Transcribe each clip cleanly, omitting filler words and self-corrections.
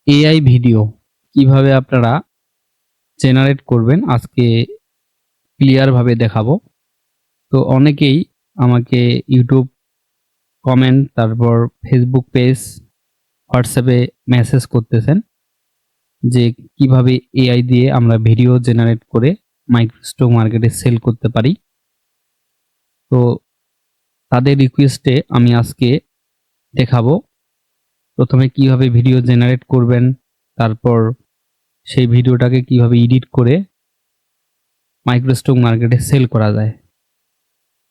AI video কিভাবে আপনারা generate করবেন আজকে ক্লিয়ার ভাবে দেখাবো। তো অনেকেই আমাকে ইউটিউব কমেন্ট, তারপর ফেসবুক পেজ, হোয়াটসঅ্যাপে মেসেজ করতেছেন যে কিভাবে এআই দিয়ে আমরা ভিডিও জেনারেট করে মাইক্রোস্টক মার্কেটে সেল করতে পারি। তো তাদের রিকোয়েস্টে আমি আজকে দেখাবো প্রথমে কিভাবে ভিডিও জেনারেট করবেন, তারপর সেই ভিডিওটাকে কিভাবে এডিট করে মাইক্রোস্টক মার্কেটে সেল করা যায়।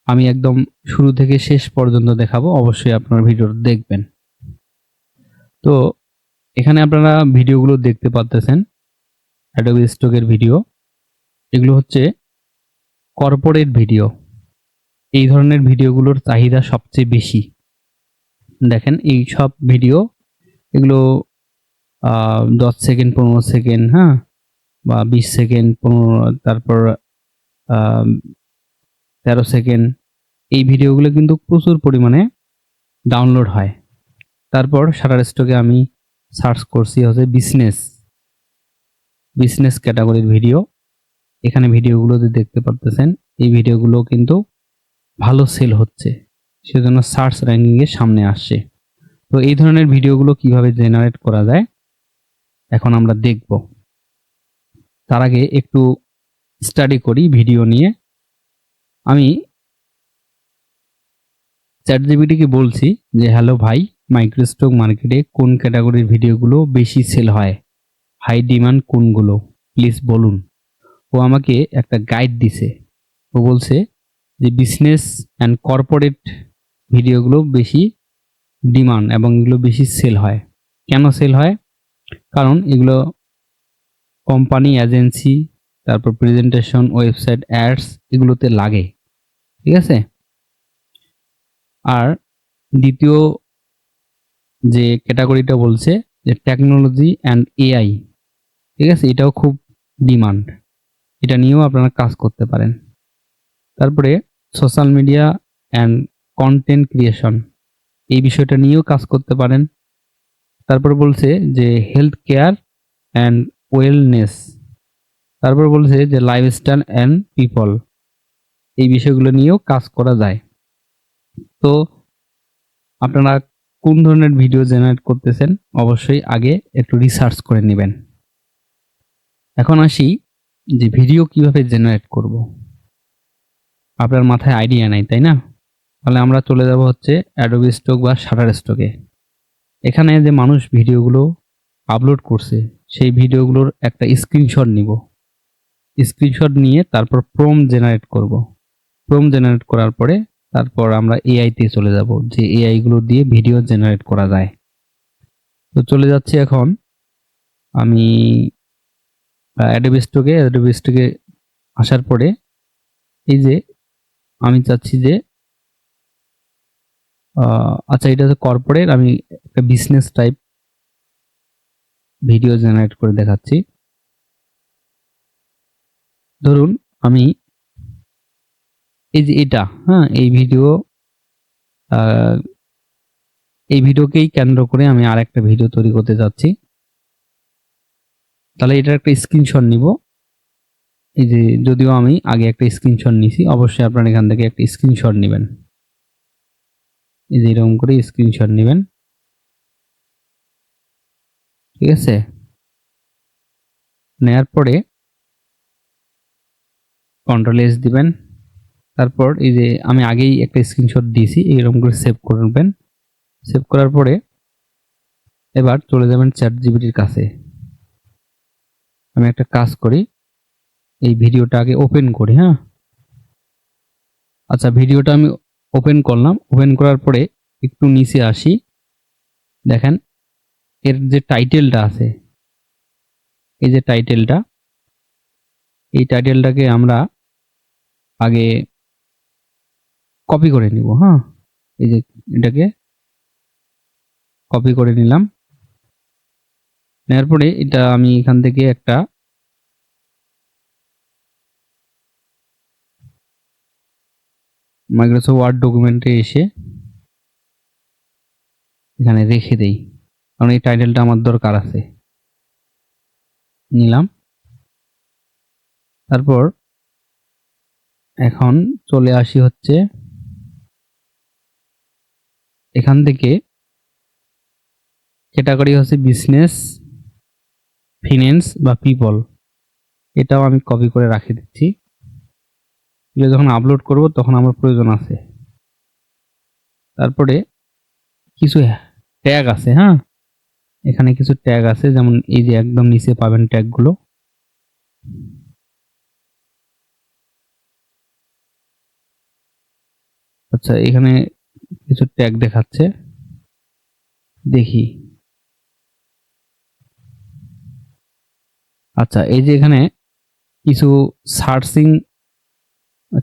আমি একদম শুরু থেকে শেষ পর্যন্ত দেখাবো, অবশ্যই আপনারা ভিডিওটা দেখবেন। তো এখানে আপনারা ভিডিওগুলো দেখতে পাচ্ছেন, অ্যাডোবি স্টকের ভিডিও। এগুলো হচ্ছে কর্পোরেট ভিডিও। এই ধরনের ভিডিওগুলোর চাহিদা সবচেয়ে বেশি। দেখেন এই সব ভিডিও, এগুলো 10 সেকেন্ড 15 সেকেন্ড, হ্যাঁ, বা 20 সেকেন্ড 15, তারপর 13 সেকেন্ড। এই ভিডিওগুলো কিন্তু প্রচুর পরিমাণে ডাউনলোড হয়। তারপর শাটারস্টকে আমি সার্চ করছি হচ্ছে বিজনেস ক্যাটাগরির ভিডিও। এখানে ভিডিওগুলো দেখতে পাচ্ছেন, এই ভিডিওগুলো কিন্তু ভালো সেল হচ্ছে, সেজন্য সার্চ র্যাঙ্কিং এর সামনে আসছে। তো এই ধরনের ভিডিওগুলো কিভাবে জেনারেট করা যায় এখন আমরা দেখব। তার আগে একটু স্টাডি করি ভিডিও নিয়ে। আমি চ্যাটজিপিটিকে বলছি যে হ্যালো ভাই, মাইক্রোস্টক মার্কেটে কোন ক্যাটাগরির ভিডিওগুলো বেশি সেল হয়, হাই ডিমান্ড কোনগুলো, প্লিজ বলুন। ও আমাকে একটা গাইড দিছে। ও বলছে যে বিজনেস অ্যান্ড কর্পোরেট ভিডিওগুলো বেশি ডিমান্ড এবং এগুলো বেশি সেল হয়। কেন সেল হয়? কারণ এগুলো কোম্পানি, এজেন্সি, তারপর প্রেজেন্টেশন, ওয়েবসাইট, অ্যাডস এগুলোতে লাগে। ঠিক আছে? আর দ্বিতীয় যে ক্যাটাগরিটা বলছে যে টেকনোলজি অ্যান্ড এআই, ঠিক আছে, এটাও খুব ডিমান্ড। এটা নিয়েও আপনারা কাজ করতে পারেন। তারপরে social media and content creation, এই বিষয়টা নিয়েও কাজ করতে পারেন। তারপর বলছে যে হেলথ কেয়ার অ্যান্ড ওয়েলনেস, তারপর বলছে যে লাইফস্টাইল অ্যান্ড পিপল, এই বিষয়গুলো নিয়েও কাজ করা যায়। তো আপনারা কোন ধরনের ভিডিও জেনারেট করতেছেন অবশ্যই আগে একটু রিসার্চ করে নেবেন। এখন আসি যে ভিডিও কিভাবে জেনারেট করব। আপনার মাথায় আইডিয়া নাই, তাই না? তাহলে আমরা চলে যাব হচ্ছে অ্যাডোবি স্টক বা শাটারস্টকে। এখানে যে মানুষ ভিডিওগুলো আপলোড করছে সেই ভিডিওগুলোর একটা স্ক্রিনশট নিব। স্ক্রিনশট নিয়ে তারপর প্রম্পট জেনারেট করব। প্রম্পট জেনারেট করার পরে তারপর আমরা এআই তে চলে যাব যে এআই গুলো দিয়ে ভিডিও জেনারেট করা যায়। তো চলে যাচ্ছি এখন আমি অ্যাডোবি স্টকে আসার পরে এই যে আমি চাচ্ছি যে আচ্ছা, এটা হচ্ছে কর্পোরেট, আমি একটা বিজনেস টাইপ ভিডিও জেনারেট করে দেখাচ্ছি। ধরুন আমি এই যে এটা, হ্যাঁ, এই ভিডিওকেই কেন্দ্র করে আমি আর একটা ভিডিও তৈরি করতে যাচ্ছি। তাহলে এটার একটা স্ক্রিনশট নিব। এই যে যদিও আমি আগে একটা স্ক্রিনশট নিছি, অবশ্যই আপনারা এখান থেকে একটা স্ক্রিনশট নেবেন। এই যে এরকম করে স্ক্রিনশট নেবেন, ঠিক আছে? নেয়ার পরে কন্ট্রোল এস দিবেন। তারপর এই যে আমি আগেই একটা স্ক্রিনশট দিয়েছি, এরকম করে সেভ করবেন। সেভ করার পরে এবার চলে যাবেন চ্যাটজিপিটির কাছে। আমি একটা কাজ করি, এই ভিডিওটা আগে ওপেন করি, হ্যাঁ। আচ্ছা, ভিডিওটা আমি ওপেন করলাম। ওপেন করার পরে একটু নিচে আসি। দেখেন এর যে টাইটেলটা আছে, এই যে টাইটেলটা, এই টাইটেলটাকে আমরা আগে কপি করে নিব, হ্যাঁ। এই যে এটাকে কপি করে নিলাম। নেওয়ার পরে এটা আমি এখান থেকে একটা মাইক্রোসফট ওয়ার্ড ডকুমেন্টে এসে এখানে রেখে দেই, কারণ এই টাইটেলটা আমার দরকার আছে। নিলাম। তারপর এখন চলে আসি হচ্ছে এখান থেকে ক্যাটাগরি হচ্ছে বিজনেস, ফিন্যান্স বা পিপল, এটাও আমি কপি করে রাখি দিচ্ছি। এগুলো যখন আপলোড করব তখন আমার প্রয়োজন আছে। তারপরে কিছু ট্যাগ আছে, হ্যাঁ, এখানে কিছু ট্যাগ আছে, যেমন এই যে একদম নিচে পাবেন ট্যাগগুলো। আচ্ছা, এখানে কিছু ট্যাগ দেখাচ্ছে, দেখি। আচ্ছা, এই যে এখানে কিছু সার্চিং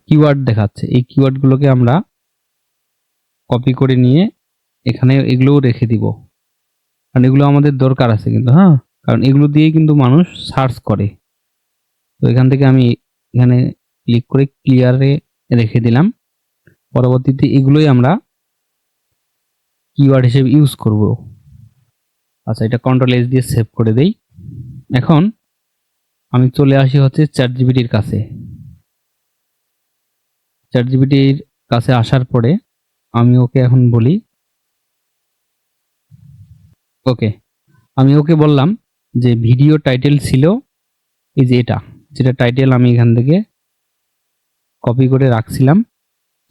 কিওয়ার্ড দেখাচ্ছে, এই কিওয়ার্ডগুলোকে আমরা কপি করে নিয়ে এখানে এগুলোও রেখে দিব, কারণ এগুলো আমাদের দরকার আছে কিন্তু, হ্যাঁ, কারণ এগুলো দিয়েই কিন্তু মানুষ সার্চ করে। তো এখান থেকে আমি এখানে ক্লিক করে ক্লিয়ারে রেখে দিলাম। পরবর্তীতে এগুলোই আমরা কিওয়ার্ড হিসেবে ইউজ করব। আচ্ছা, এটা কন্ট্রোল-এস দিয়ে সেভ করে দেই। এখন আমি চলে আসি হচ্ছে চ্যাটজিপিটির কাছে। চ্যাটজিপিটির কাছে আসার পরে আমি ওকে এখন বলি, ওকে, আমি ওকে বললাম যে ভিডিও টাইটেল ছিল এই যে এটা, যেটা টাইটেল আমি এখান থেকে কপি করে রাখছিলাম,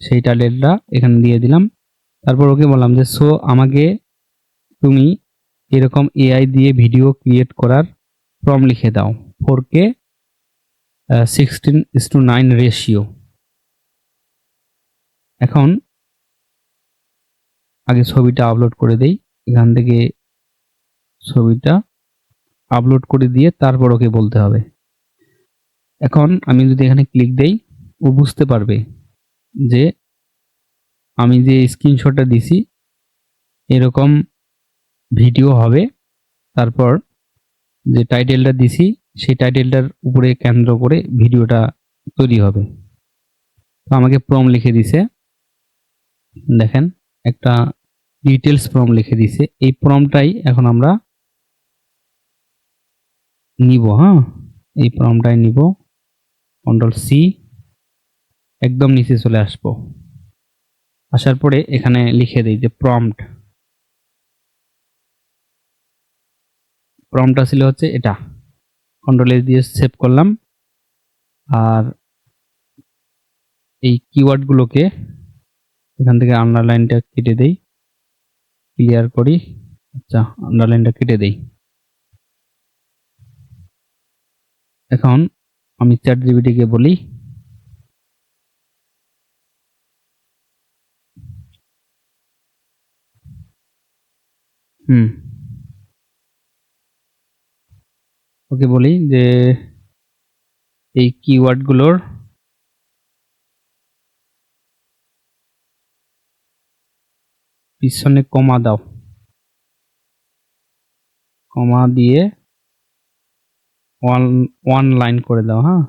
সেই টাইটেলটা এখানে দিয়ে দিলাম। তারপর ওকে বললাম যে আমাকে তুমি এরকম এআই দিয়ে ভিডিও ক্রিয়েট করার প্রম্পট লিখে দাও, 4K 16:9 রেশিও। এখন আগে ছবিটা আপলোড করে দেই, এখান থেকে ছবিটা আপলোড করে দিয়ে তারপর ওকে বলতে হবে। এখন আমি যদি এখানে ক্লিক দেই, ও বুঝতে পারবে যে আমি যে স্ক্রিনশটটা দিছি এরকম ভিডিও হবে। তারপর যে টাইটেলটা দিছি সেই টাইটেলটার উপরে কেন্দ্র করে ভিডিওটা তৈরি হবে। তো আমাকে প্রম্পট লিখে দিছে, দেখেন একটা ডিটেলস প্রম্পট লিখে দিছে। এই প্রম্পটটাই এখন আমরা নিব, হ্যাঁ, এই প্রম্পটটাই নিব। কন্ট্রোল-সি, একদম নিচে চলে আসবো। আসার পরে এখানে লিখে দেই যে প্রম্পটটা ছিল হচ্ছে এটা। কন্ট্রোল-এস দিয়ে সেভ করলাম। আর এই কিওয়ার্ডগুলোকে এখান থেকে আন্ডারলাইনটা কেটে দেই, ক্লিয়ার করি। আচ্ছা, আন্ডারলাইনটা কেটে দেই। এখন আমি চ্যাটজিপিটিকে বলি ওকে বলি যে এই কিওয়ার্ডগুলোর পিছনে কমা দাও, কমা দিয়ে ওয়ান লাইন করে দাও, হ্যাঁ,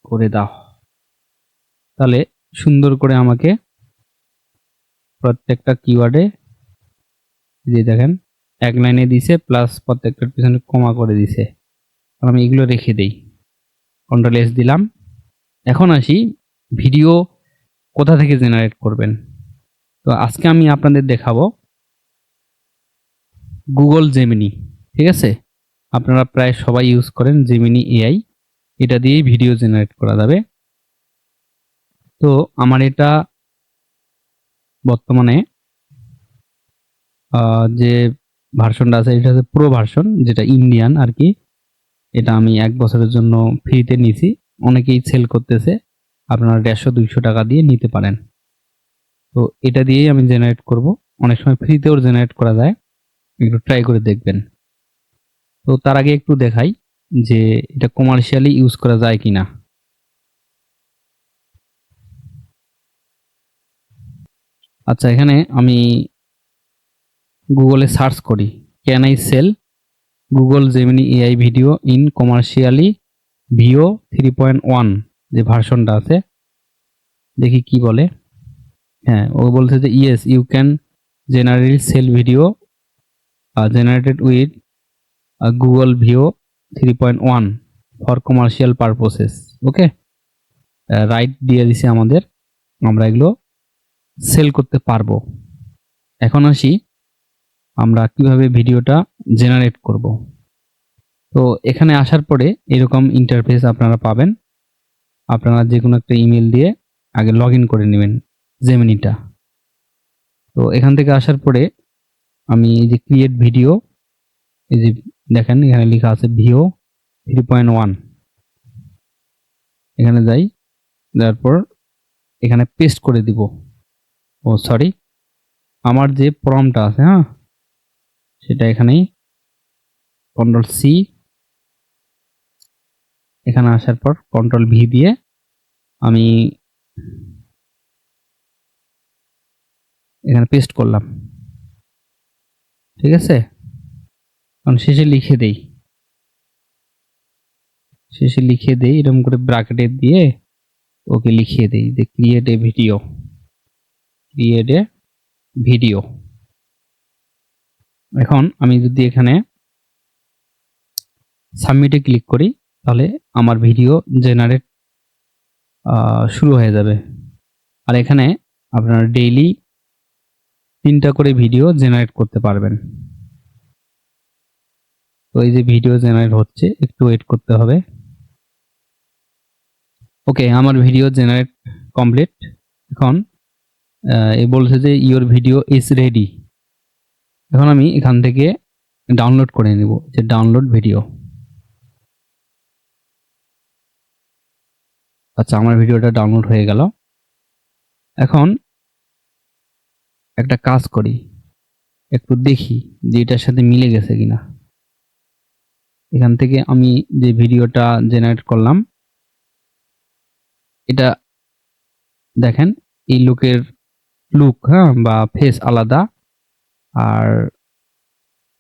করে দাও। তাহলে সুন্দর করে আমাকে প্রত্যেকটা কিওয়ার্ডে যে দেখেন এক লাইনে দিছে, প্লাস প্রত্যেকটার পিছনে কমা করে দিছে। আমি এগুলো রেখে দেই, কন্ট্রোল-এস দিলাম। এখন আসি ভিডিও কোথা থেকে জেনারেট করবেন। তো আজকে আমি আপনাদের দেখাবো গুগল জেমিনি, ঠিক আছে? আপনারা প্রায় সবাই ইউজ করেন জেমিনি এআই, এটা দিয়েই ভিডিও জেনারেট করা যাবে। তো আমার এটা বর্তমানে যে ভার্সনটা আছে এটা হচ্ছে প্রো ভার্সন, যেটা ইন্ডিয়ান আর কি। এটা আমি 1 বছরের জন্য ফ্রিতে নিয়েছি, অনেকেই সেল করতেছে, আপনারা 150-200 টাকা দিয়ে নিতে পারেন। তো এটা দিয়েই আমি জেনারেট করব, অনেক সময় ফ্রিতেও জেনারেট করা যায়, একটু ট্রাই করে দেখবেন। তো তার আগে একটু দেখাই যে এটা কমার্শিয়ালি ইউজ করা যায় কিনা। আচ্ছা, এখানে আমি গুগলে সার্চ করি can I sell Google Gemini AI video in commercially Veo 3.1 যে ভার্সনটা আছে, দেখি কি বলে। হ্যাঁ, ও বলছে যে yes you can generally sell video generated with Google Veo 3.1 for commercial purposes. Okay, right দিয়ে দিছে আমাদের, আমরা এগুলো সেল করতে পারবো। এখন আসি আমরা কিভাবে ভিডিওটা জেনারেট করব। তো এখানে আসার পরে এরকম ইন্টারফেস আপনারা পাবেন। আপনারা যে কোনো একটা ইমেল দিয়ে আগে লগ ইন করে নেবেন জেমিনিটা। তো এখান থেকে আসার পরে আমি এই যে ক্রিয়েট ভিডিও, এই যে দেখেন এখানে লেখা আছে ভিও 3.1, এখানে যাই, তারপর এখানে পেস্ট করে দিব। ও সরি, আমার যে প্রম্পটটা আছে, হ্যাঁ, সেটা এখানেই কন্ট্রোল সি, এখানে আসার পর কন্ট্রোল ভি দিয়ে আমি এখানে পেস্ট করলাম। ঠিক আছে, কারণ শেষে লিখে দেই, এরকম করে ব্র্যাকেটে দিয়ে ওকে লিখিয়ে দেই যে ক্রিয়েট এ ভিডিও। এখন আমি যদি এখানে সাবমিটে ক্লিক করি তাহলে আমার ভিডিও জেনারেট শুরু হয়ে যাবে। আর এখানে আপনারা ডেইলি 3টা করে ভিডিও জেনারেট করতে পারবেন। তো এই যে ভিডিও জেনারেট হচ্ছে, একটু ওয়েট করতে হবে। ওকে, আমার ভিডিও জেনারেট কমপ্লিট। এখন এ বলছে যে ইওর ভিডিও ইজ রেডি। এখন আমি এখান থেকে ডাউনলোড করে নেব, যে ডাউনলোড ভিডিও। আচ্ছা, আমার ভিডিওটা ডাউনলোড হয়ে গেল। এখন একটা কাজ করি, একটু দেখি যে এটার সাথে মিলে গেছে কিনা। এখান থেকে আমি যে ভিডিওটা জেনারেট করলাম, এটা দেখেন এই লুক, হ্যাঁ, বা ফেস আলাদা। আর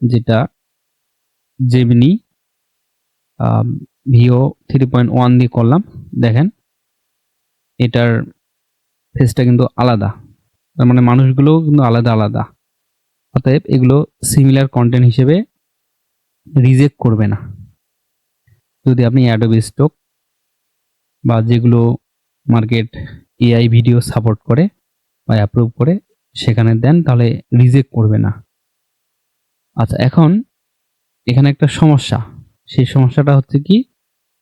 যেটা জেমিনি ভিও 3.1 দিয়ে করলাম, দেখেন এটার ফেসটা কিন্তু আলাদা, তার মানে মানুষগুলোও কিন্তু আলাদা আলাদা। অতএব এগুলো সিমিলার কন্টেন্ট হিসেবে রিজেক্ট করবে না। যদি আপনি অ্যাডোবি স্টক বা যেগুলো মার্কেট এআই ভিডিও সাপোর্ট করে বা অ্যাপ্রুভ করে সেখানে দেন, তাহলে রিজেক্ট করবে না। আচ্ছা, এখন এখানে একটা সমস্যা, সেই সমস্যাটা হচ্ছে কি,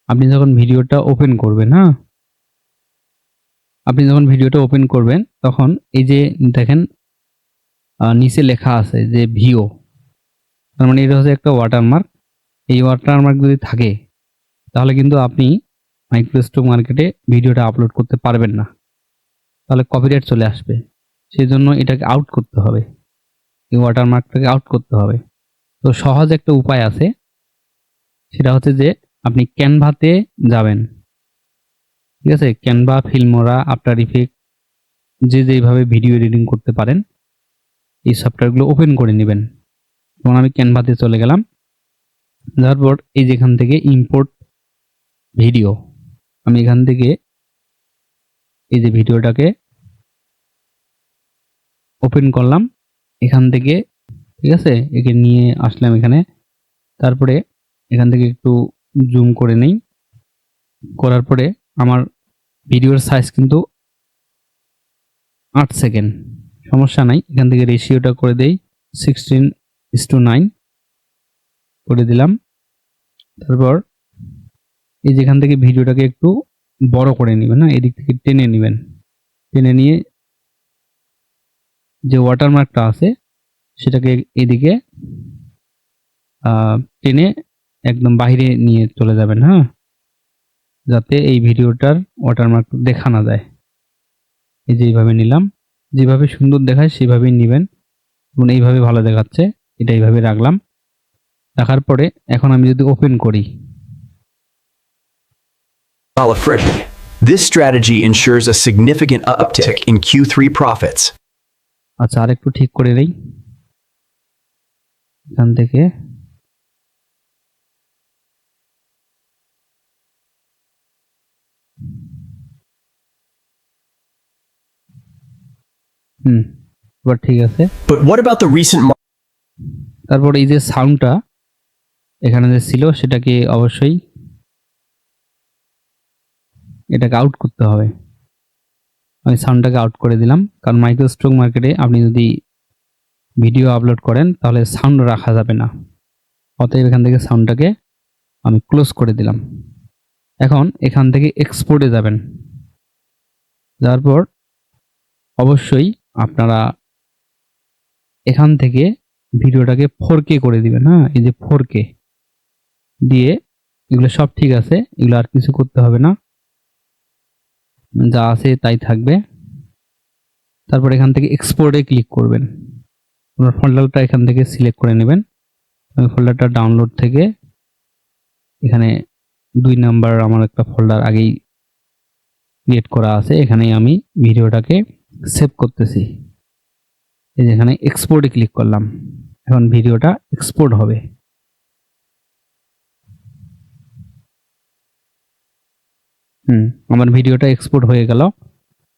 আপনি যখন ভিডিওটা ওপেন করবেন, হ্যাঁ, তখন এই যে দেখেন নিচে লেখা আছে যে ভিও, তার মানে এটা হচ্ছে একটা ওয়াটারমার্ক। এই ওয়াটারমার্ক যদি থাকে তাহলে কিন্তু আপনি মাইক্রোস্টক মার্কেটে ভিডিওটা আপলোড করতে পারবেন না, তাহলে কপিরাইট চলে আসবে। সেই জন্য এটাকে আউট করতে হবে, এই ওয়াটারমার্কটাকে আউট করতে হবে। তো সহজ একটা উপায় আছে, সেটা হচ্ছে যে আপনি ক্যানভাতে যাবেন। ঠিক আছে, ক্যানভা, ফিল্মোরা, আফটার ইফেক্ট, যে যেভাবে ভিডিও এডিটিং করতে পারেন এই সফটওয়্যারগুলো ওপেন করে নেবেন। যেমন আমি ক্যানভাতে চলে গেলাম, তারপর এই যেখান থেকে ইম্পোর্ট ভিডিও, আমি এখান থেকে এই যে ভিডিওটাকে ওপেন করলাম এখান থেকে। ঠিক আছে, একে নিয়ে আসলাম এখানে, তারপরে এখান থেকে একটু জুম করে নেই। করার পরে আমার ভিডিওর সাইজ কিন্তু 8 সেকেন্ড, সমস্যা নাই। এখান থেকে রেশিওটা করে দেই 16:9 করে দিলাম। তারপর এই যেখান থেকে ভিডিওটাকে একটু বড় করে নেবেন, না এদিক থেকে টেনে নেবেন, টেনে নিয়ে যে ওয়াটারমার্কটা আছে সেটাকে এদিকে টেনে একদম বাইরে নিয়ে চলে যাবেন, হ্যাঁ, যাতে এই ভিডিওটার ওয়াটারমার্ক দেখা না যায়। এই যে এইভাবে নিলাম, যেভাবে সুন্দর দেখায় সেভাবেই নেবেন, এবং এইভাবে ভালো দেখাচ্ছে, এটা এইভাবে রাখলাম। রাখার পরে এখন আমি যদি ওপেন করি, Freddie. This strategy ensures a significant uptick in Q3 profits. আচ্ছা আর একটু ঠিক করে নেই এখান থেকে। এবার ঠিক আছে। But what about the recent তারপর এই যে সাউন্ডটা এখানে যে ছিল সেটাকে অবশ্যই এটাকে আউট করতে হবে। আমি সাউন্ডটাকে আউট করে দিলাম, কারণ মাইক্রোস্ট্রোক মার্কেটে আপনি যদি ভিডিও আপলোড করেন তাহলে সাউন্ড রাখা যাবে না। অতএব এখান থেকে সাউন্ডটাকে আমি ক্লোজ করে দিলাম। এখন এখান থেকে এক্সপোর্টে যাবেন, যাওয়ার পর অবশ্যই আপনারা এখান থেকে ভিডিওটাকে 4K করে দিবেন। হ্যাঁ, এই যে 4K দিয়ে এগুলো সব ঠিক আছে, এগুলো আর কিছু করতে হবে না, যা আছে তাই থাকবে। তারপর এখান থেকে এক্সপোর্টে ক্লিক করবেন, আপনার ফোল্ডারটা এখান থেকে সিলেক্ট করে নেবেন। আমি ফোল্ডারটা ডাউনলোড থেকে এখানে 2 নাম্বার আমার একটা ফোল্ডার আগেই ক্রিয়েট করা আছে, এখানেই আমি ভিডিওটাকে সেভ করতেছি। এই যে এখানে এক্সপোর্টে ক্লিক করলাম, এখন ভিডিওটা এক্সপোর্ট হবে। আমার ভিডিওটা এক্সপোর্ট হয়ে গেল।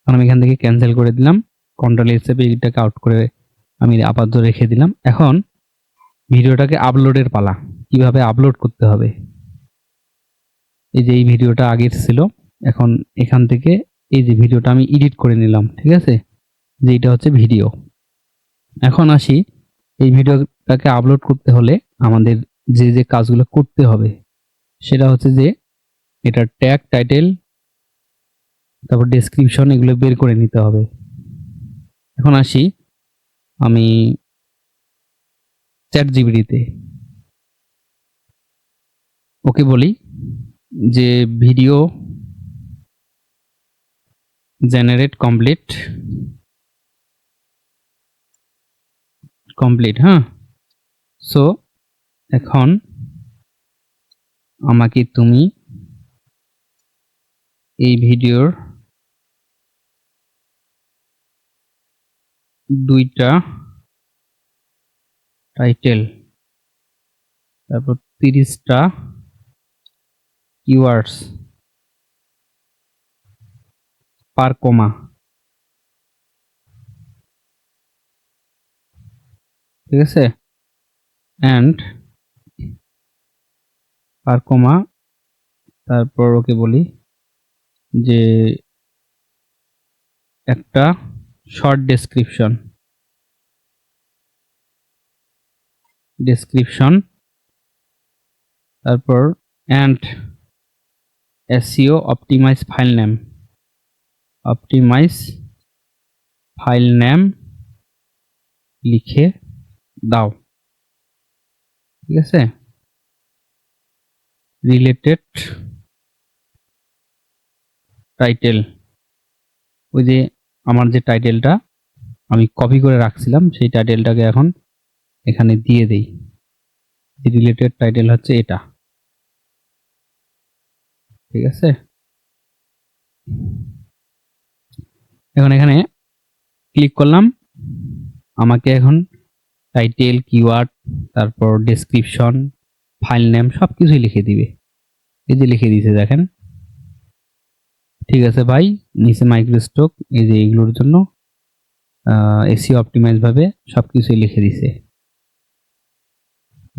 এখন আমি এখান থেকে ক্যান্সেল করে দিলাম, কন্ট্রোল এস চেপে এটাকে আউট করে আমি আপাতত রেখে দিলাম। এখন ভিডিওটাকে আপলোডের পালা। কিভাবে আপলোড করতে হবে, এই যে এই ভিডিওটা আগের ছিল, এখন এখান থেকে এই যে ভিডিওটা আমি এডিট করে নিলাম, ঠিক আছে, যে এটা হচ্ছে ভিডিও। এখন আসি, এই ভিডিওটাকে আপলোড করতে হলে আমাদের যে যে কাজগুলো করতে হবে সেটা হচ্ছে যে এটা ট্যাগ, টাইটেল, তারপর ডেসক্রিপশন এগুলো বের করে নিতে হবে। এখন আসি আমি চ্যাটজিপিটিতে ওকে বলি যে ভিডিও জেনারেট কমপ্লিট। হ্যাঁ, সো এখন আমাকে তুমি এই ভিডিওর 2টা টাইটেল, তারপর 30টা কিওয়ার্ডস পার কমা, ঠিক আছে, অ্যান্ড পার কমা, তারপর ওকে বলি যে একটা শর্ট ডেসক্রিপশন, তারপর and SEO optimize file name লিখে দাও, ঠিক আছে। রিলেটেড টাইটেল, ওই যে আমার যে টাইটেলটা আমি কপি করে রাখছিলাম সেই টাইটেলটাকে এখন এখানে দিয়ে দেই। রিলেটেড টাইটেল হচ্ছে এটা, ঠিক আছে। এখন এখানে ক্লিক করলাম, আমাকে এখন টাইটেল, কিওয়ার্ড, তারপর ডেসক্রিপশন, ফাইল নেম সবকিছুই লিখে দিবে। এই যে লিখে দিয়েছে দেখেন, ঠিক আছে ভাই। নিচে মাইক্রোস্ট্রোক, এই যে এগুলোর জন্য এসইও অপটিমাইজ ভাবে সবকিছুই লিখে দিছে।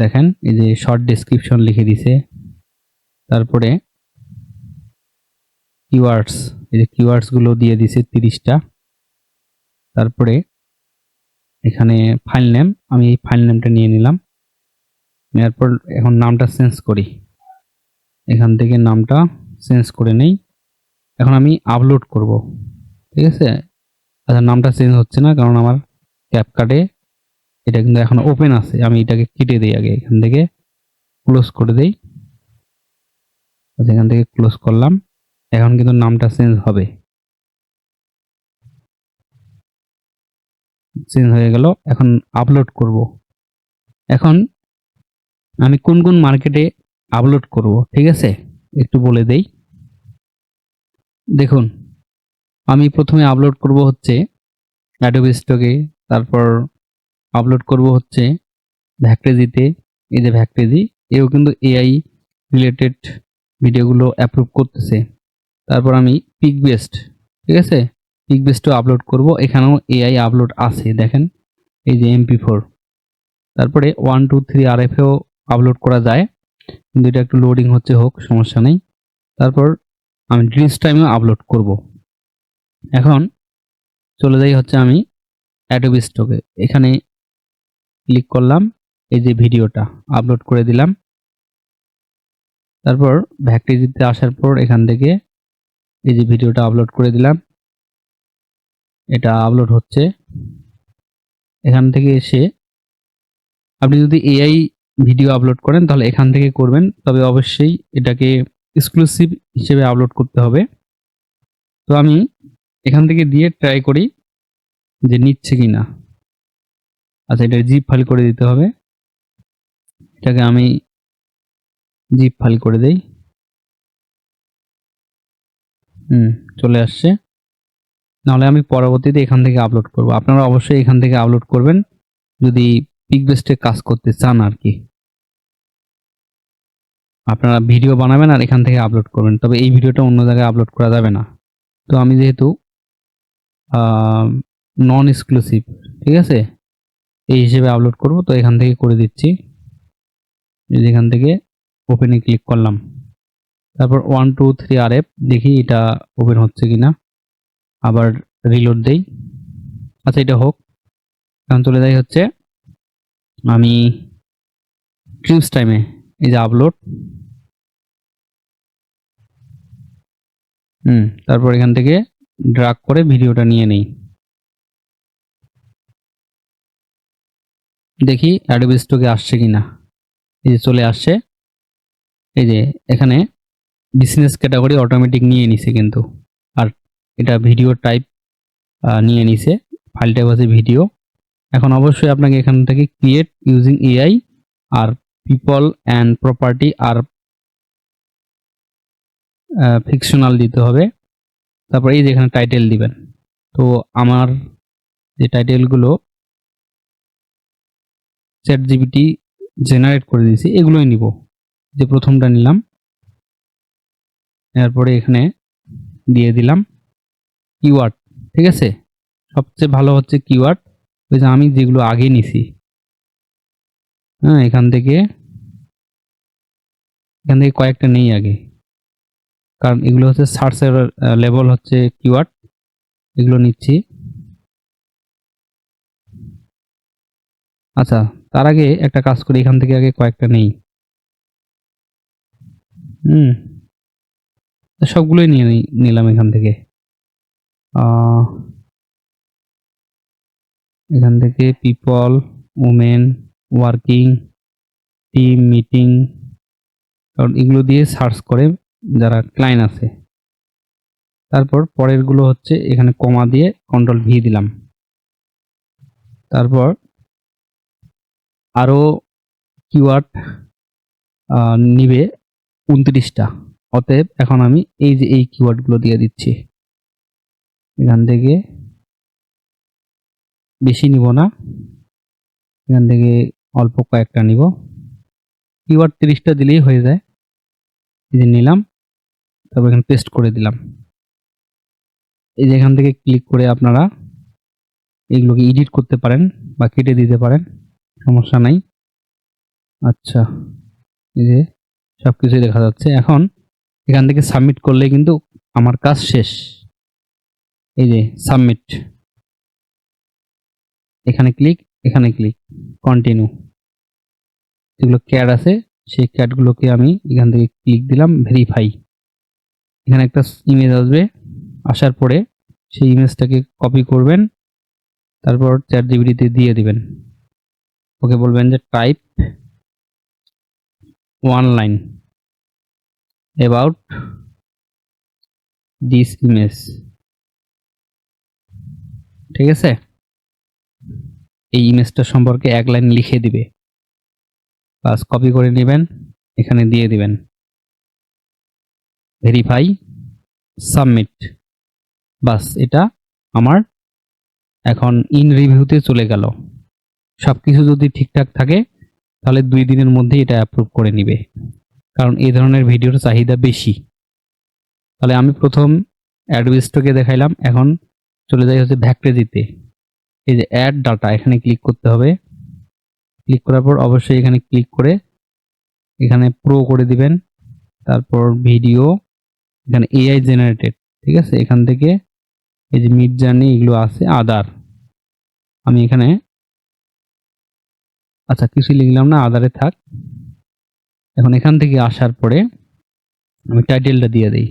দেখেন এই যে শর্ট ডেসক্রিপশন লিখে দিছে, তারপরে কিওয়ার্ডস, এই যে কিওয়ার্ডস গুলো দিয়ে দিছে 30টা। তারপরে এখানে ফাইল নেম, আমি এই ফাইল নেমটা নিয়ে নিলাম, নেওয়ার পর এখন নামটা চেঞ্জ করি, এখান থেকে নামটা চেঞ্জ করে নেই। এখন আমি আপলোড করব, ঠিক আছে। আচ্ছা, নামটা চেঞ্জ হচ্ছে না কারণ আমার ক্যাপকাটে এটা কিন্তু এখন ওপেন আছে, আমি এটাকে কেটে দিই আগে, এখান থেকে ক্লোজ করে দেই। আচ্ছা, এখান থেকে ক্লোজ করলাম, এখন কিন্তু নামটা চেঞ্জ হবে, চেঞ্জ হয়ে গেল। এখন আপলোড করব। এখন আমি কোন কোন মার্কেটে আপলোড করব, ঠিক আছে, একটু বলে দেই। দেখুন, আমি প্রথমে আপলোড করব হচ্ছে অ্যাডোবি স্টকে, তারপর আপলোড করব হচ্ছে ভ্যাকটেজিতে, এই যে ভ্যাকটেজি, এও কিন্তু এআই রিলেটেড ভিডিওগুলো অ্যাপ্রুভ করতেছে। তারপর আমি পিকবেস্ট, ঠিক আছে, পিকবেস্টও আপলোড করব, এখানেও এআই আপলোড আছে, দেখেন এই যে MP4, তারপরে 1 2 3 আরএফেও আপলোড করা যায়, কিন্তু এটা একটু লোডিং হচ্ছে, হোক, সমস্যা নেই। তারপর আমি ড্রিমস টাইমেও আপলোড করব। এখন চলে যাই হচ্ছে আমি অ্যাডোবি স্টকে, এখানে ক্লিক করলাম, এই যে ভিডিওটা আপলোড করে দিলাম। তারপর ভ্যাকটিজিতে আসার পর এখান থেকে এই যে ভিডিওটা আপলোড করে দিলাম, এটা আপলোড হচ্ছে। এখান থেকে এসে আপনি যদি এআই ভিডিও আপলোড করেন তাহলে এখান থেকে করবেন, তবে অবশ্যই এটাকে এক্সক্লুসিভ হিসেবে আপলোড করতে হবে। তো আমি এখান থেকে দিয়ে ট্রাই করি যে নিচ্ছে কিনা। আচ্ছা, এটা জিপ ফাইল করে দিতে হবে, এটাকে আমি জিপ ফাইল করে দেই। চলে আসছে। নাহলে আমি পরবর্তীতে এখান থেকে আপলোড করব। আপনারা অবশ্যই এখান থেকে আপলোড করবেন যদি পিকবেস্টে কাজ করতে চান আর কি। আপনারা ভিডিও বানাবেন আর এখান থেকে আপলোড করবেন, তবে এই ভিডিওটা অন্য জায়গায় আপলোড করা যাবে না। তো আমি যেহেতু নন এক্সক্লুসিভ, ঠিক আছে, এই হিসেবে আপলোড করব, তো এখান থেকে করে দিচ্ছি। এখান থেকে ওপেনে ক্লিক করলাম, তারপর 1 2 3 আরএফ দেখি এটা ওপেন হচ্ছে কিনা, আবার রিলোড দেই। আচ্ছা, এটা হোক। এখন চলে যাই হচ্ছে আমি ড্রিমস টাইমে, এই যে আপলোড। তারপর এখান থেকে ড্রাগ করে ভিডিওটা নিয়ে নেই, দেখি অ্যাডোবি স্টকে আসছে কিনা। এই যে চলে আসছে, এই যে এখানে বিজনেস ক্যাটাগরি অটোমেটিক নিয়ে নিছে কিন্তু, আর এটা ভিডিও টাইপ নিয়ে নিছে, ফাইল টাইপ আছে ভিডিও। এখন অবশ্যই আপনাকে এখান থেকে ক্রিয়েট ইউজিং এআই আর পিপল অ্যান্ড প্রপার্টি আর ফিকশনাল দিতে হবে। তারপর এই যে এখানে টাইটেল দিবেন। তো আমার যে টাইটেলগুলো চ্যাটজিপিটি জেনারেট করে দিয়েছি এগুলোই নিব, যে প্রথমটা নিলাম, এরপরে এখানে দিয়ে দিলাম কিওয়ার্ড। ঠিক আছে, সবচেয়ে ভালো হচ্ছে কিওয়ার্ড, ওই যে আমি যেগুলো আগে নিছি। এখান থেকে কয়েকটা নেই আগে, কারণ এগুলো হচ্ছে সার্চের লেভেল হচ্ছে কিওয়ার্ড, এগুলো নিচ্ছি। আচ্ছা, তার আগে একটা কাজ করি, এখান থেকে আগে কয়েকটা নেই। সবগুলোই নিয়ে নিলাম এখান থেকে। এখান থেকে people, women, working, team, meeting, কারণ এগুলো দিয়ে সার্চ করে যারা ক্লায়েন্ট আছে। তারপর পরেরগুলো হচ্ছে এখানে কমা দিয়ে কন্ট্রোল ভি দিলাম। তারপর আরো কিওয়ার্ড নিবে 29টা, অতএব এখন আমি এই যে এই কিওয়ার্ডগুলো দিয়ে দিচ্ছি। এখান থেকে বেশি নিব না, এখান থেকে অল্প কয়েকটা নিব। কিওয়ার্ড 30টা দিলেই হয়ে যায়। এই যে নিলাম, তারপর এখানে পেস্ট করে দিলাম। এই যে এখান থেকে ক্লিক করে আপনারা এগুলোকে এডিট করতে পারেন বা কেটে দিতে পারেন, সমস্যা নাই। আচ্ছা, এই যে সবকিছুই দেখা যাচ্ছে। এখন এখান থেকে সাবমিট করলে কিন্তু আমার কাজ শেষ। এই যে সাবমিট, এখানে ক্লিক, কন্টিনিউ। যেগুলো ক্যাড আছে সেই ক্যাডগুলোকে আমি এখান থেকে ক্লিক দিলাম, ভেরিফাই। এখানে একটা ইমেজ আসবে, আসার পরে সেই ইমেজটাকে কপি করবেন, তারপর চ্যাটজিপিটিতে দিয়ে দিবেন। ওকে বলবেন যে type 1 line about this image. ঠিক আছে, এই ইমেজটা সম্পর্কে 1 লাইন লিখে দিবে, বাস কপি করে নেবেন, এখানে দিয়ে দিবেন, ভেরিফাই, সাবমিট। বাস, এটা আমার এখন ইন রিভিউতে চলে গেল। সবকিছু যদি ঠিকঠাক থাকে তাহলে 2 দিনের মধ্যে এটা অ্যাপ্রুভ করে নিবে, কারণ এই ধরনের ভিডিওর চাহিদা বেশি। তাহলে আমি প্রথম অ্যাডোবি স্টকে দেখাইলাম, এখন চলে যাই হচ্ছে ভ্যাকটেজিতে। এই যে অ্যাড ডাটা, এখানে ক্লিক করতে হবে। ক্লিক করার পর অবশ্যই এখানে ক্লিক করে এখানে প্রো করে দিবেন। তারপর ভিডিও, এখানে এআই জেনারেটেড, ঠিক আছে। এখান থেকে এই যে মিড জার্নি এগুলো আছে, আদার, আমি এখানে আচ্ছা কিছু লিখলাম না, আদারে থাক। এখন এখান থেকে আসার পরে আমি টাইটেলটা দিয়ে দিই।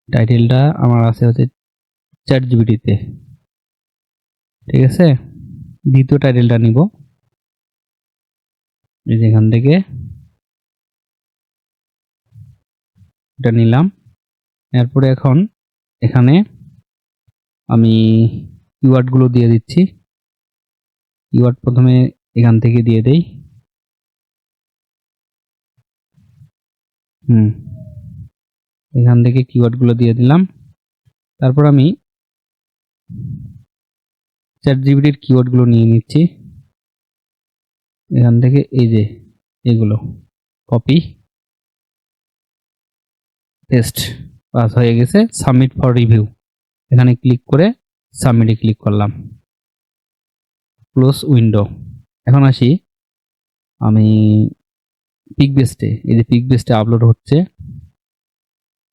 টাইটেলটা আমার আছে হচ্ছে চ্যাট জিপিটিতে, ঠিক আছে। দ্বিতীয় টাইটেলটা নিব, এই যে এখান থেকে এটা নিলাম। এরপরে এখন এখানে আমি কিওয়ার্ডগুলো দিয়ে দিচ্ছি। কিওয়ার্ড প্রথমে এখান থেকে দিয়ে দেই। এখান থেকে কিওয়ার্ডগুলো দিয়ে দিলাম। তারপর আমি চ্যাট জিপিটির কিওয়ার্ডগুলো নিয়ে নিচ্ছি এখান থেকে, এই যে এগুলো কপি পেস্ট, পাস হয়ে গেছে। সাবমিট ফর রিভিউ, এখানে ক্লিক করে সাবমিটে ক্লিক করলাম, ক্লোজ উইন্ডো। এখন আসি আমি পিকবেস্টে, এই যে পিকবেস্টে আপলোড হচ্ছে,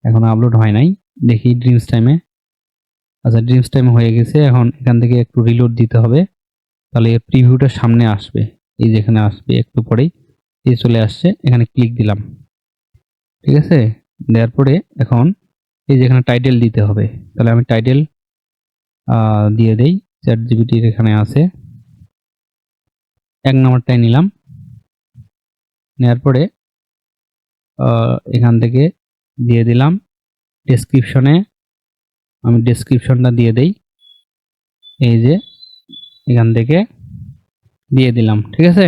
এখন আপলোড হয় নাই, দেখি ড্রিমস টাইমে। আচ্ছা ড্রিমস টাইমে হয়ে গেছে। এখন এখান থেকে একটু রিলোড দিতে হবে, তাহলে এর প্রিভিউটা সামনে আসবে, এই যে এখানে আসবে একটু পরেই, এই চলে আসছে, এখানে ক্লিক দিলাম, ঠিক আছে। দেওয়ার পরে এখন এই যে এখানে টাইটেল দিতে হবে, তাহলে আমি টাইটেল দিয়ে দেই। চ্যাট জিপিটির এখানে আছে, 1 নম্বরটাই নিলাম। নেওয়ার পরে এখান থেকে দিয়ে দিলাম ডেসক্রিপশনে, আমি ডেসক্রিপশনটা দিয়ে দেই, এই যে এখান থেকে দিয়ে দিলাম, ঠিক আছে।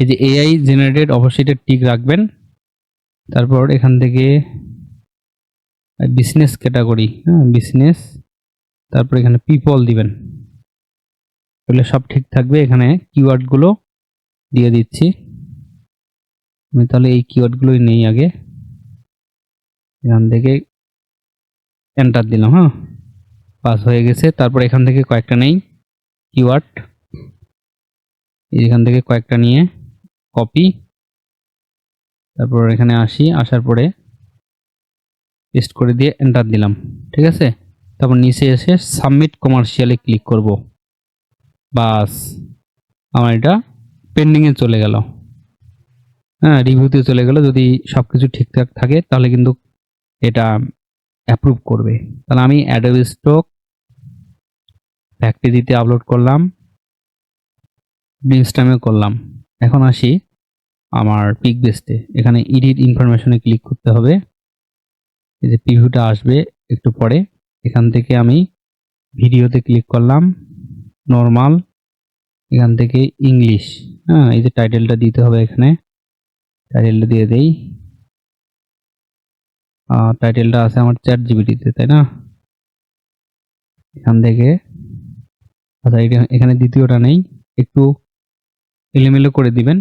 এই যে এআই জেনারেটেড, অবশ্যই এটা টিক রাখবেন। তারপর এখান থেকে বিজনেস ক্যাটাগরি, হ্যাঁ বিজনেস, তারপর এখানে পিপল দিবেন, তাহলে সব ঠিক থাকবে। এখানে কিওয়ার্ডগুলো দিয়ে দিচ্ছি আমি, তাহলে এই কিওয়ার্ডগুলোই নেই আগে, এখান থেকে এন্টার দিলাম, হ্যাঁ পাস হয়ে গেছে। তারপর এখান থেকে কয়েকটা নেই কিওয়ার্ড, এখান থেকে কয়েকটা নিয়ে কপি, তারপর এখানে আসি, আসার পরে পেস্ট করে দিয়ে এন্টার দিলাম, ঠিক আছে। তারপর নিচে এসে সাবমিট কমার্শিয়ালে ক্লিক করব, বাস আমার এটা পেন্ডিংয়ে চলে গেল, হ্যাঁ রিভিউতে চলে গেল। যদি সবকিছু ঠিকঠাক থাকে তাহলে কিন্তু এটা অ্যাপ্রুভ করবে। তাহলে আমি অ্যাডোবি স্টক ফ্যাক্টরিতে আপলোড করলাম, ড্রিমসটাইমে করলাম। এখন আসি আমার পিকবেস্টে, এখানে এডিট ইনফরমেশনে ক্লিক করতে হবে, এই যে প্রিভিউটা আসবে একটু পরে। এখান থেকে আমি ভিডিওতে ক্লিক করলাম, নরমাল, এখান থেকে ইংলিশ, হ্যাঁ এই যে টাইটেলটা দিতে হবে, এখানে টাইটেলটা দিয়ে দেই। টাইটেলটা আছে আমার চ্যাট জিপিটিতে, তাই না। এখান থেকে আচ্ছা এখানে দ্বিতীয়টা নেই, একটু এলোমেলো করে দিবেন,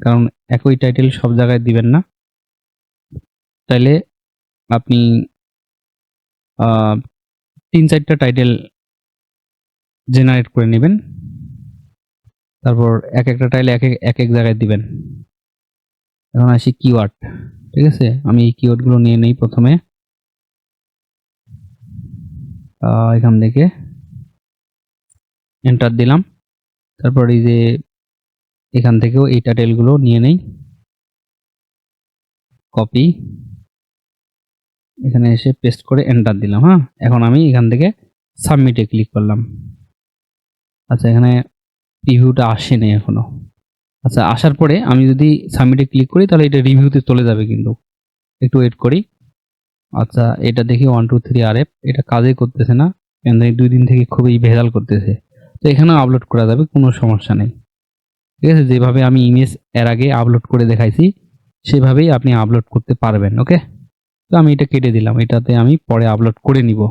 কারণ একই টাইটেল সব জায়গায় দিবেন না। তাইলে আপনি 3-4টা টাইটেল জেনারেট করে নেবেন, তারপর এক একটা টাইটেল এক এক জায়গায় দিবেন। এখন আসি কিওয়ার্ড, ঠিক আছে। আমি এই কিওয়ার্ডগুলো নিয়ে নেই প্রথমে, এখান থেকে এন্টার দিলাম। তারপর এই যে এখান থেকেও এই টাইটেলগুলো নিয়ে নেই, কপি, এখানে এসে পেস্ট করে এন্টার দিলাম। হ্যাঁ এখন আমি এখান থেকে সাবমিটে ক্লিক করলাম। আচ্ছা এখানে রিভিউটা আসেনি এখনো। আচ্ছা আসার পরে আমি যদি সাবমিটে ক্লিক করি তাহলে এটা রিভিউতে চলে যাবে, কিন্তু একটু ওয়েট করি। আচ্ছা এটা দেখি 1 2 3 RF, এটা কাজই করতেছে না, কেন 2 দিন থেকে খুবই ভেজাল করতেছে। তো এখানেও আপলোড করা যাবে, কোনো সমস্যা নেই, ঠিক আছে। যেভাবে আমি ইমেজ এর আগে আপলোড করে দেখাইছি সেভাবেই আপনি আপলোড করতে পারবেন, ওকে। তো আমি এটা কেটে দিলাম, এটাতে আমি পরে আপলোড করে নিব,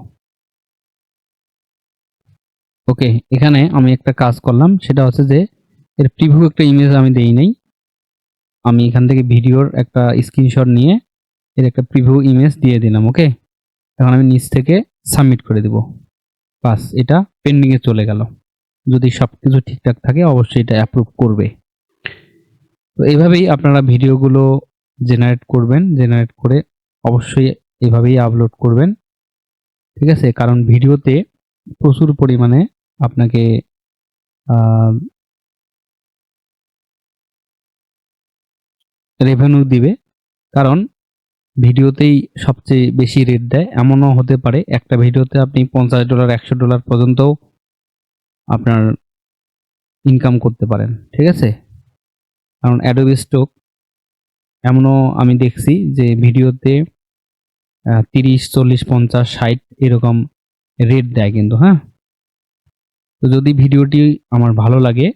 ওকে। এখানে আমি একটা কাজ করলাম, সেটা হচ্ছে যে এর প্রিভিউ একটা ইমেজ আমি দেই নাই, আমি এখান থেকে ভিডিওর একটা স্ক্রিনশট নিয়ে এর একটা প্রিভিউ ইমেজ দিয়ে দিলাম, ওকে। এখন আমি নিচ থেকে সাবমিট করে দিব, বাস এটা পেন্ডিংয়ে চলে গেল। যদি সবকিছু ঠিকঠাক থাকে অবশ্যই এটা অ্যাপ্রুভ করবে। তো এইভাবেই আপনারা ভিডিওগুলো জেনারেট করবেন, জেনারেট করে অবশ্যই এভাবেই আপলোড করবেন। ঠিক আছে? কারণ ভিডিওতে প্রচুর পরিমাণে আপনাকে রেভিনিউ দিবে। কারণ ভিডিওতেই সবচেয়ে বেশি রেট দেয়। এমনও হতে পারে একটা ভিডিওতে আপনি $50 $100 পর্যন্তও আপনার ইনকাম করতে পারেন। ঠিক আছে? কারণ Adobe Stock এমনও আমি দেখছি যে ভিডিওতে 30, 40, 50, 60 এরকম রেট দেয় কিন্তু, হ্যাঁ? তো যদি ভিডিওটি আমার ভালো লাগে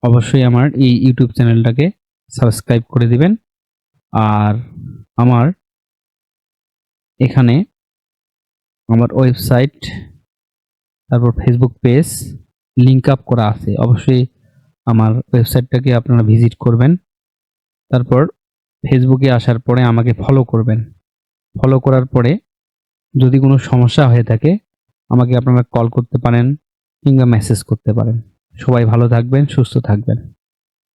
অবশ্যই আমার এই ইউটিউব চ্যানেলটাকে সাবস্ক্রাইব করে দিবেন। আর আমার এখানে আমার ওয়েবসাইট, তারপর ফেসবুক পেজ লিংক আপ করা আছে। অবশ্যই আমার ওয়েবসাইটটাকে আপনারা ভিজিট করবেন। তারপর ফেসবুকে আসার পরে আমাকে ফলো করবেন। ফলো করার পরে যদি কোনো সমস্যা হয়ে থাকে আমাকে আপনারা কল করতে পারেন কিংবা মেসেজ করতে পারেন। সবাই ভালো থাকবেন, সুস্থ থাকবেন।